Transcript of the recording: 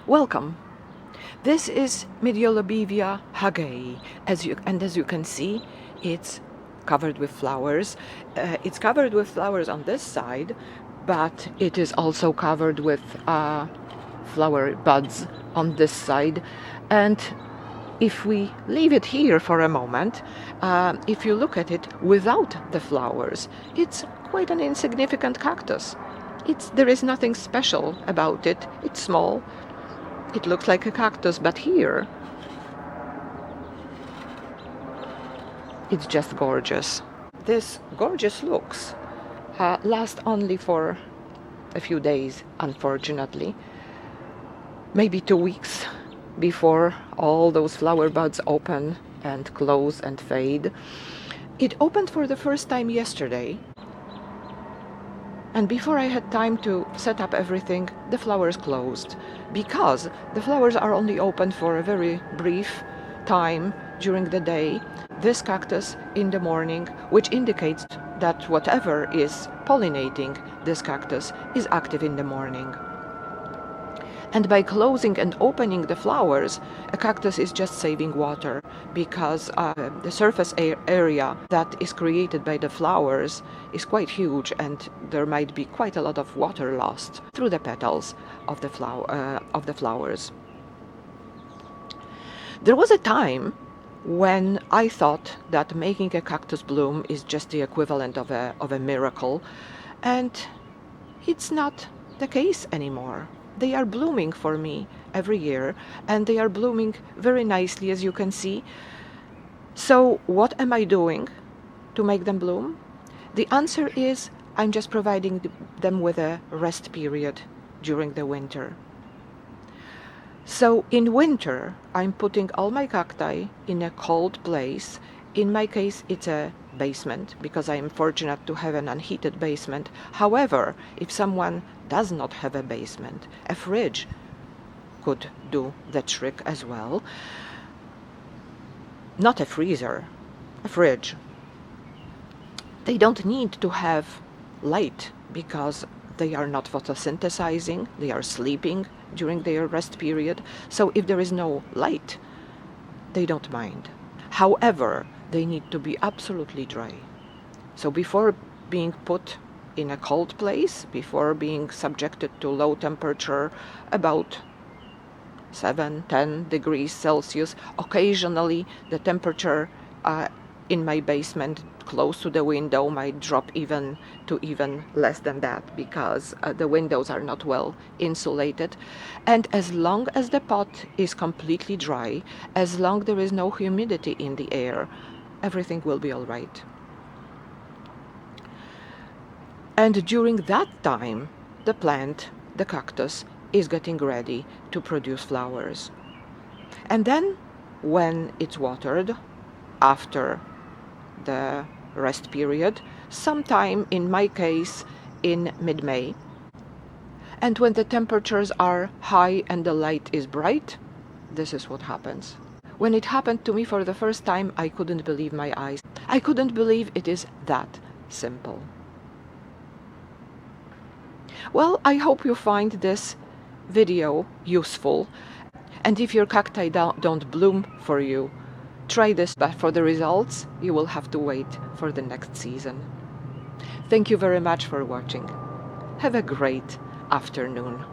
Welcome. This is Mediolobivia haagei. As you can see, it's covered with flowers. It's covered with flowers on this side, but it is also covered with flower buds on this side. And if we leave it here for a moment, if you look at it without the flowers, it's quite an insignificant cactus. There is nothing special about it. It's small. It looks like a cactus, but here it's just gorgeous. This gorgeous looks last only for a few days, unfortunately. Maybe 2 weeks before all those flower buds open and close and fade. It opened for the first time yesterday. And before I had time to set up everything, the flowers closed, because the flowers are only open for a very brief time during the day. This cactus in the morning, which indicates that whatever is pollinating this cactus is active in the morning. And by closing and opening the flowers, a cactus is just saving water, because the surface area that is created by the flowers is quite huge, and there might be quite a lot of water lost through the petals of the flowers. There was a time when I thought that making a cactus bloom is just the equivalent of a miracle, and it's not the case anymore. They are blooming for me every year, and they are blooming very nicely, as you can see. So what am I doing to make them bloom? The answer is I'm just providing them with a rest period during the winter. So in winter, I'm putting all my cacti in a cold place. In my case, it's a basement, because I am fortunate to have an unheated basement. However, if someone does not have a basement, a fridge could do the trick as well. Not a freezer, a fridge. They don't need to have light, because they are not photosynthesizing, they are sleeping during their rest period. So if there is no light, they don't mind. However, they need to be absolutely dry. So before being put in a cold place, before being subjected to low temperature, about 7-10 degrees Celsius, occasionally the temperature in my basement close to the window might drop even less than that, because the windows are not well insulated. And as long as the pot is completely dry, as long as there is no humidity in the air, everything will be all right. And during that time, the plant, the cactus, is getting ready to produce flowers. And then, when it's watered, after the rest period, sometime in my case in mid-May, and when the temperatures are high and the light is bright, this is what happens. When it happened to me for the first time, I couldn't believe my eyes. I couldn't believe it is that simple. Well, I hope you find this video useful, and if your cacti don't bloom for you, try this, but for the results you will have to wait for the next season. Thank you very much for watching. Have a great afternoon.